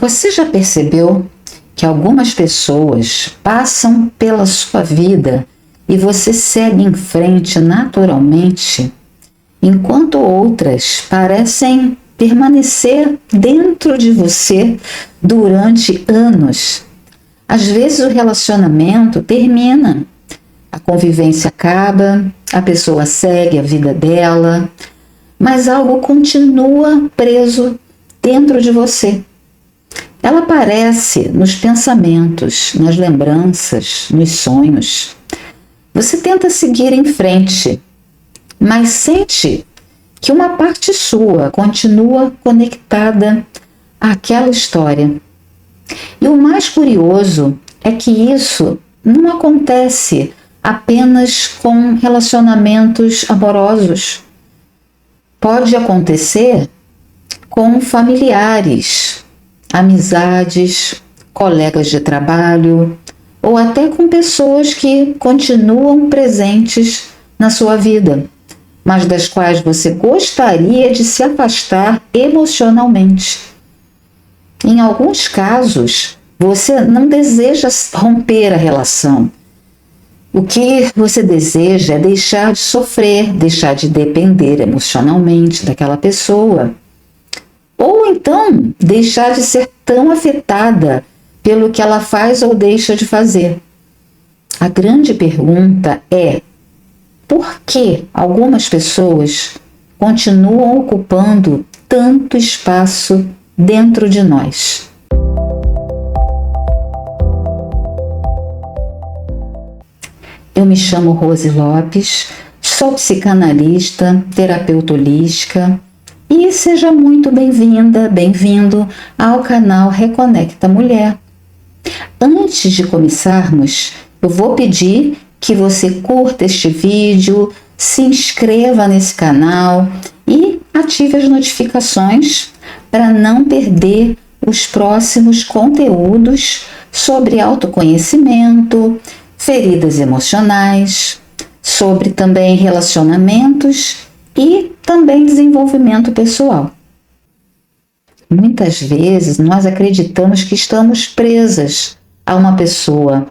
Você já percebeu que algumas pessoas passam pela sua vida e você segue em frente naturalmente, enquanto outras parecem permanecer dentro de você durante anos? Às vezes o relacionamento termina, a convivência acaba, a pessoa segue a vida dela, mas algo continua preso dentro de você. Ela aparece nos pensamentos, nas lembranças, nos sonhos. Você tenta seguir em frente, mas sente que uma parte sua continua conectada àquela história. E o mais curioso é que isso não acontece apenas com relacionamentos amorosos. Pode acontecer com familiares, amizades, colegas de trabalho ou até com pessoas que continuam presentes na sua vida, mas das quais você gostaria de se afastar emocionalmente. Em alguns casos, você não deseja romper a relação. O que você deseja é deixar de sofrer, deixar de depender emocionalmente daquela pessoa. Ou então, deixar de ser tão afetada pelo que ela faz ou deixa de fazer. A grande pergunta é: por que algumas pessoas continuam ocupando tanto espaço dentro de nós? Eu me chamo Rose Lopes, sou psicanalista, terapeuta holística e seja muito bem-vinda, bem-vindo ao canal Reconecta Mulher. Antes de começarmos, eu vou pedir que você curta este vídeo, se inscreva nesse canal e ative as notificações para não perder os próximos conteúdos sobre autoconhecimento, feridas emocionais, sobre também relacionamentos e também desenvolvimento pessoal. Muitas vezes nós acreditamos que estamos presas a uma pessoa,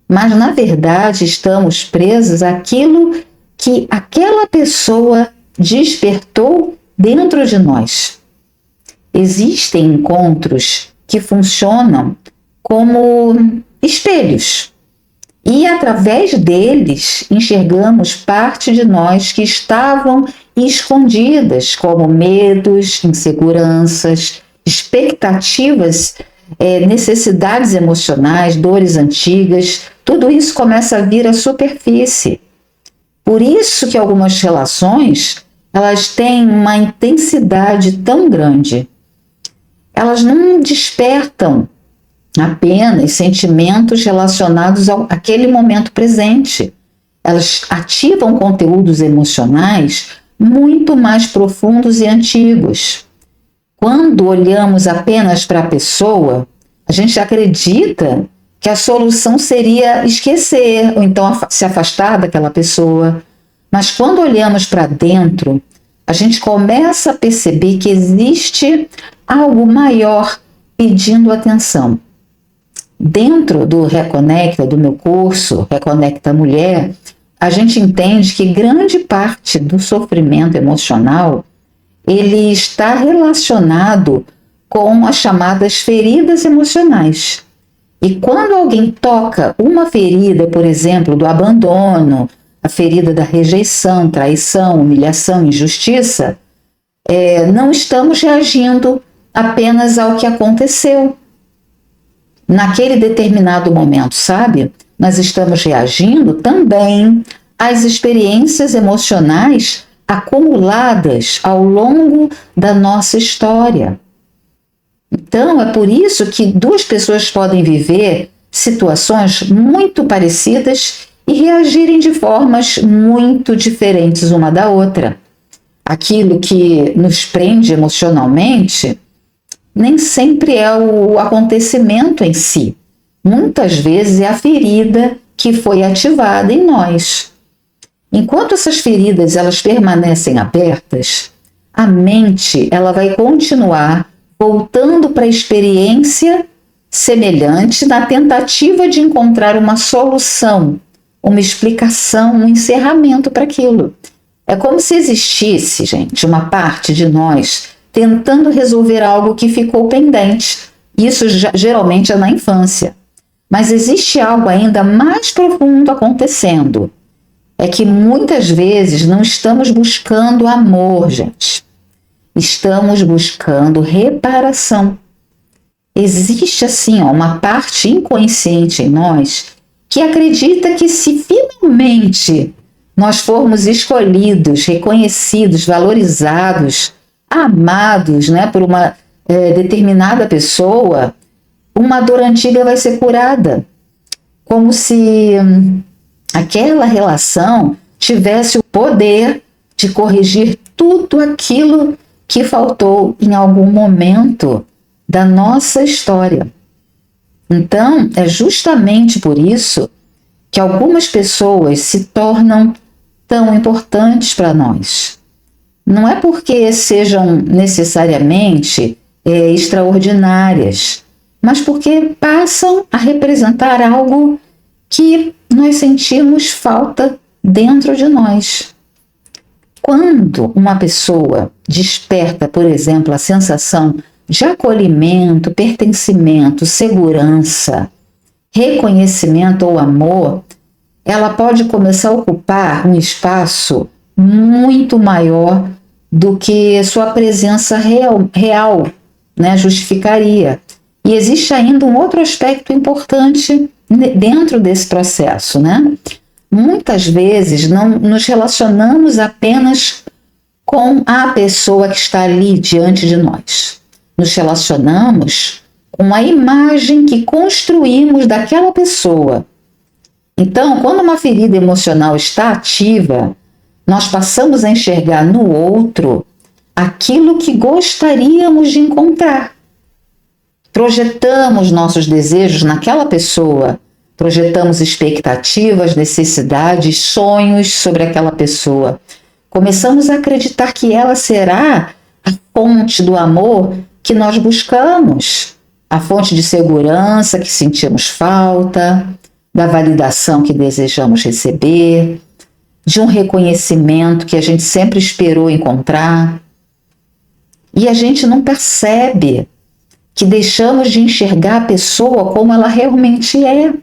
mas na verdade estamos presas àquilo que aquela pessoa despertou dentro de nós. Existem encontros que funcionam como espelhos. E através deles enxergamos parte de nós que estavam escondidas, como medos, inseguranças, expectativas, necessidades emocionais, dores antigas. Tudo isso começa a vir à superfície. Por isso que algumas relações, elas têm uma intensidade tão grande. Elas não despertam apenas sentimentos relacionados àquele momento presente. Elas ativam conteúdos emocionais muito mais profundos e antigos. Quando olhamos apenas para a pessoa, a gente acredita que a solução seria esquecer ou então se afastar daquela pessoa. Mas quando olhamos para dentro, a gente começa a perceber que existe algo maior pedindo atenção. Dentro do Reconecta, do meu curso Reconecta Mulher, a gente entende que grande parte do sofrimento emocional ele está relacionado com as chamadas feridas emocionais. E quando alguém toca uma ferida, por exemplo, do abandono, a ferida da rejeição, traição, humilhação, injustiça, não estamos reagindo apenas ao que aconteceu naquele determinado momento, sabe? Nós estamos reagindo também às experiências emocionais acumuladas ao longo da nossa história. Então, é por isso que duas pessoas podem viver situações muito parecidas e reagirem de formas muito diferentes uma da outra. Aquilo que nos prende emocionalmente nem sempre é o acontecimento em si. Muitas vezes é a ferida que foi ativada em nós. Enquanto essas feridas elas permanecem abertas, a mente ela vai continuar voltando para a experiência semelhante na tentativa de encontrar uma solução, uma explicação, um encerramento para aquilo. É como se existisse, gente, uma parte de nós tentando resolver algo que ficou pendente. Isso geralmente é na infância. Mas existe algo ainda mais profundo acontecendo. É que muitas vezes não estamos buscando amor, gente. Estamos buscando reparação. Existe, assim, uma parte inconsciente em nós que acredita que se finalmente nós formos escolhidos, reconhecidos, valorizados, amados, né, por uma determinada pessoa, uma dor antiga vai ser curada. Como se aquela relação tivesse o poder de corrigir tudo aquilo que faltou em algum momento da nossa história. Então, é justamente por isso que algumas pessoas se tornam tão importantes para nós. Não é porque sejam necessariamente extraordinárias, mas porque passam a representar algo que nós sentimos falta dentro de nós. Quando uma pessoa desperta, por exemplo, a sensação de acolhimento, pertencimento, segurança, reconhecimento ou amor, ela pode começar a ocupar um espaço muito maior do que sua presença real, né, justificaria. E existe ainda um outro aspecto importante dentro desse processo, né? Muitas vezes não nos relacionamos apenas com a pessoa que está ali diante de nós. Nos relacionamos com a imagem que construímos daquela pessoa. Então, quando uma ferida emocional está ativa, nós passamos a enxergar no outro aquilo que gostaríamos de encontrar. Projetamos nossos desejos naquela pessoa, projetamos expectativas, necessidades, sonhos sobre aquela pessoa. Começamos a acreditar que ela será a fonte do amor que nós buscamos, a fonte de segurança que sentimos falta, da validação que desejamos receber, de um reconhecimento que a gente sempre esperou encontrar. E a gente não percebe que deixamos de enxergar a pessoa como ela realmente é.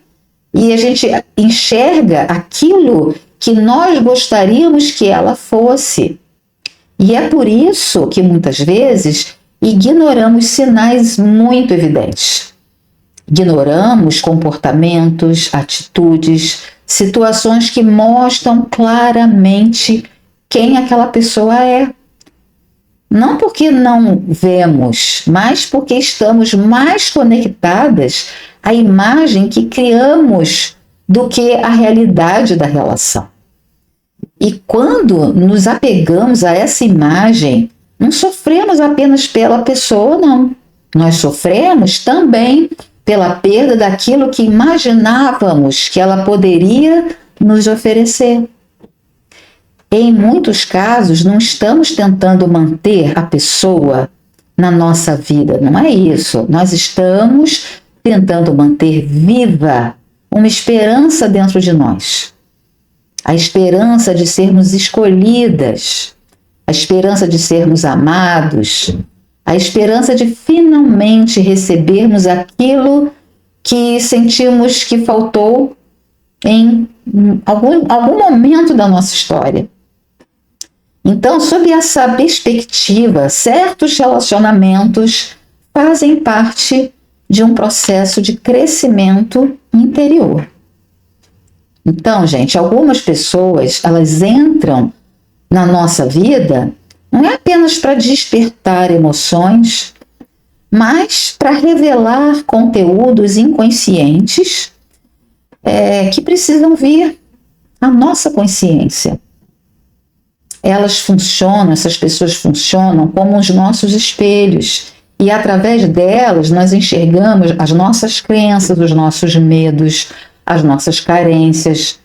E a gente enxerga aquilo que nós gostaríamos que ela fosse. E é por isso que muitas vezes ignoramos sinais muito evidentes. Ignoramos comportamentos, atitudes, situações que mostram claramente quem aquela pessoa é. Não porque não vemos, mas porque estamos mais conectadas à imagem que criamos do que à realidade da relação. E quando nos apegamos a essa imagem, não sofremos apenas pela pessoa, não. Nós sofremos também pela perda daquilo que imaginávamos que ela poderia nos oferecer. Em muitos casos, não estamos tentando manter a pessoa na nossa vida, não é isso. Nós estamos tentando manter viva uma esperança dentro de nós. A esperança de sermos escolhidas, a esperança de sermos amados, a esperança de finalmente recebermos aquilo que sentimos que faltou em algum momento da nossa história. Então, sob essa perspectiva, certos relacionamentos fazem parte de um processo de crescimento interior. Então, gente, algumas pessoas, elas entram na nossa vida não é apenas para despertar emoções, mas para revelar conteúdos inconscientes que precisam vir à nossa consciência. Essas pessoas funcionam como os nossos espelhos. E através delas nós enxergamos as nossas crenças, os nossos medos, as nossas carências,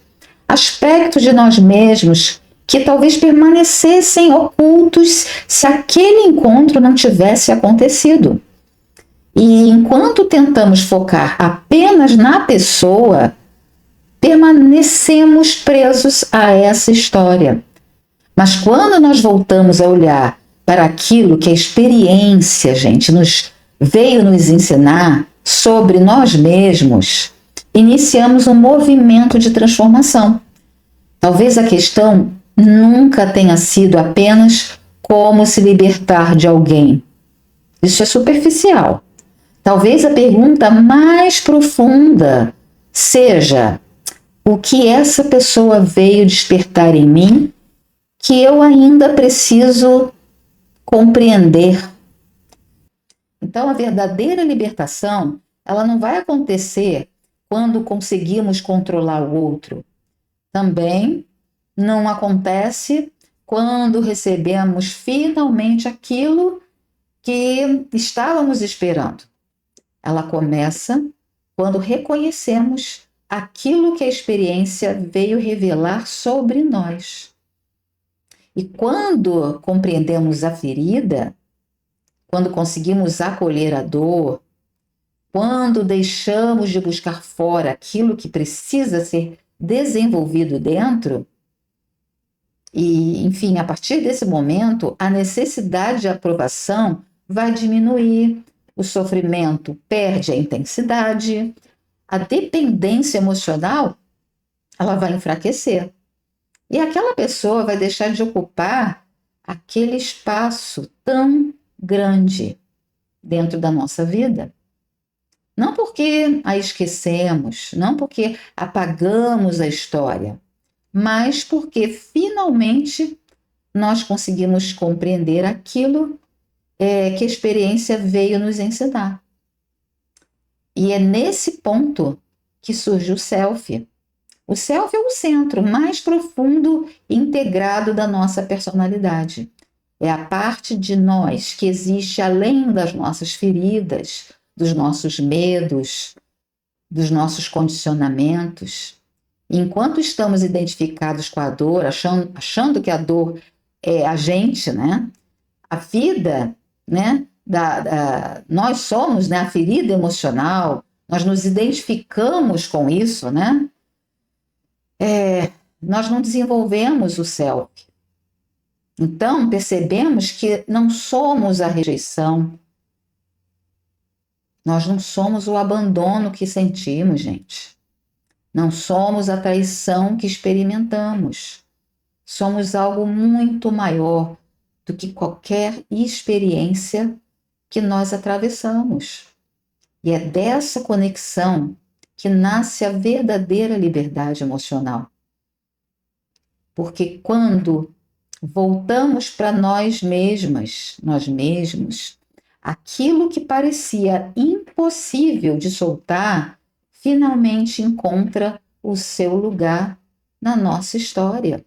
aspectos de nós mesmos que talvez permanecessem ocultos se aquele encontro não tivesse acontecido. E enquanto tentamos focar apenas na pessoa, permanecemos presos a essa história. Mas quando nós voltamos a olhar para aquilo que a experiência, gente, veio nos ensinar sobre nós mesmos, iniciamos um movimento de transformação. Talvez a questão nunca tenha sido apenas como se libertar de alguém. Isso é superficial. Talvez a pergunta mais profunda seja: o que essa pessoa veio despertar em mim que eu ainda preciso compreender? Então, a verdadeira libertação, ela não vai acontecer quando conseguimos controlar o outro. Também não acontece quando recebemos finalmente aquilo que estávamos esperando. Ela começa quando reconhecemos aquilo que a experiência veio revelar sobre nós. E quando compreendemos a ferida, quando conseguimos acolher a dor, quando deixamos de buscar fora aquilo que precisa ser desenvolvido dentro, e, enfim, a partir desse momento, a necessidade de aprovação vai diminuir, o sofrimento perde a intensidade, a dependência emocional, ela vai enfraquecer. E aquela pessoa vai deixar de ocupar aquele espaço tão grande dentro da nossa vida. Não porque a esquecemos, não porque apagamos a história, mas porque finalmente nós conseguimos compreender aquilo que a experiência veio nos ensinar. E é nesse ponto que surge o self. O self é o centro mais profundo e integrado da nossa personalidade. É a parte de nós que existe além das nossas feridas, dos nossos medos, dos nossos condicionamentos. Enquanto estamos identificados com a dor, achando que a dor é a gente, né? A vida, né? Nós somos, né, a ferida emocional, nós nos identificamos com isso, né? Nós não desenvolvemos o self. Então, percebemos que não somos a rejeição, nós não somos o abandono que sentimos, gente. Não somos a traição que experimentamos. Somos algo muito maior do que qualquer experiência que nós atravessamos. E é dessa conexão que nasce a verdadeira liberdade emocional. Porque quando voltamos para nós mesmas, nós mesmos, aquilo que parecia impossível de soltar, finalmente encontra o seu lugar na nossa história.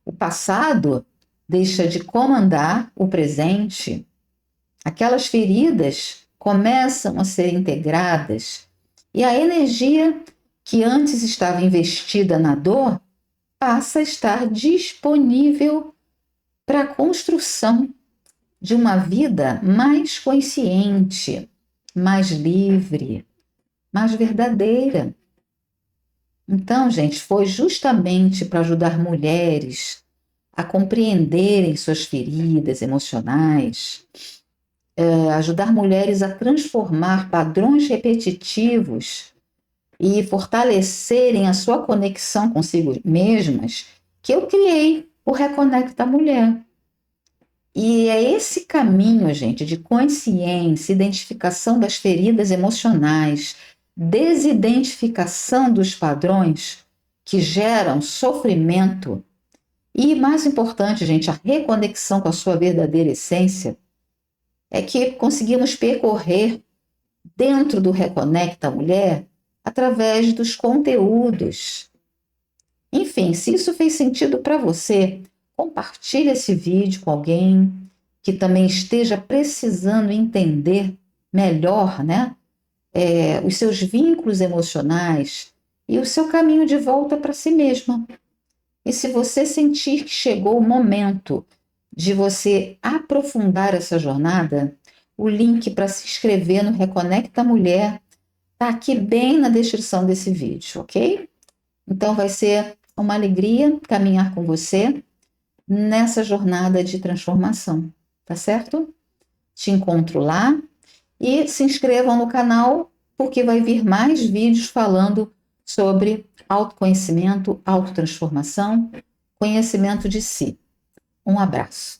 O passado deixa de comandar o presente. Aquelas feridas começam a ser integradas e a energia que antes estava investida na dor passa a estar disponível para a construção de uma vida mais consciente, mais livre, mais verdadeira. Então, gente, foi justamente para ajudar mulheres a compreenderem suas feridas emocionais, ajudar mulheres a transformar padrões repetitivos e fortalecerem a sua conexão consigo mesmas, que eu criei o Reconecta Mulher. E é esse caminho, gente, de consciência, identificação das feridas emocionais, desidentificação dos padrões que geram sofrimento e, mais importante, gente, a reconexão com a sua verdadeira essência, é que conseguimos percorrer dentro do Reconecta Mulher através dos conteúdos. Enfim, se isso fez sentido para você, compartilhe esse vídeo com alguém que também esteja precisando entender melhor, né, os seus vínculos emocionais e o seu caminho de volta para si mesma. E se você sentir que chegou o momento de você aprofundar essa jornada, o link para se inscrever no Reconecta Mulher está aqui bem na descrição desse vídeo, ok? Então vai ser uma alegria caminhar com você nessa jornada de transformação, tá certo? Te encontro lá e se inscrevam no canal porque vai vir mais vídeos falando sobre autoconhecimento, autotransformação, conhecimento de si. Um abraço.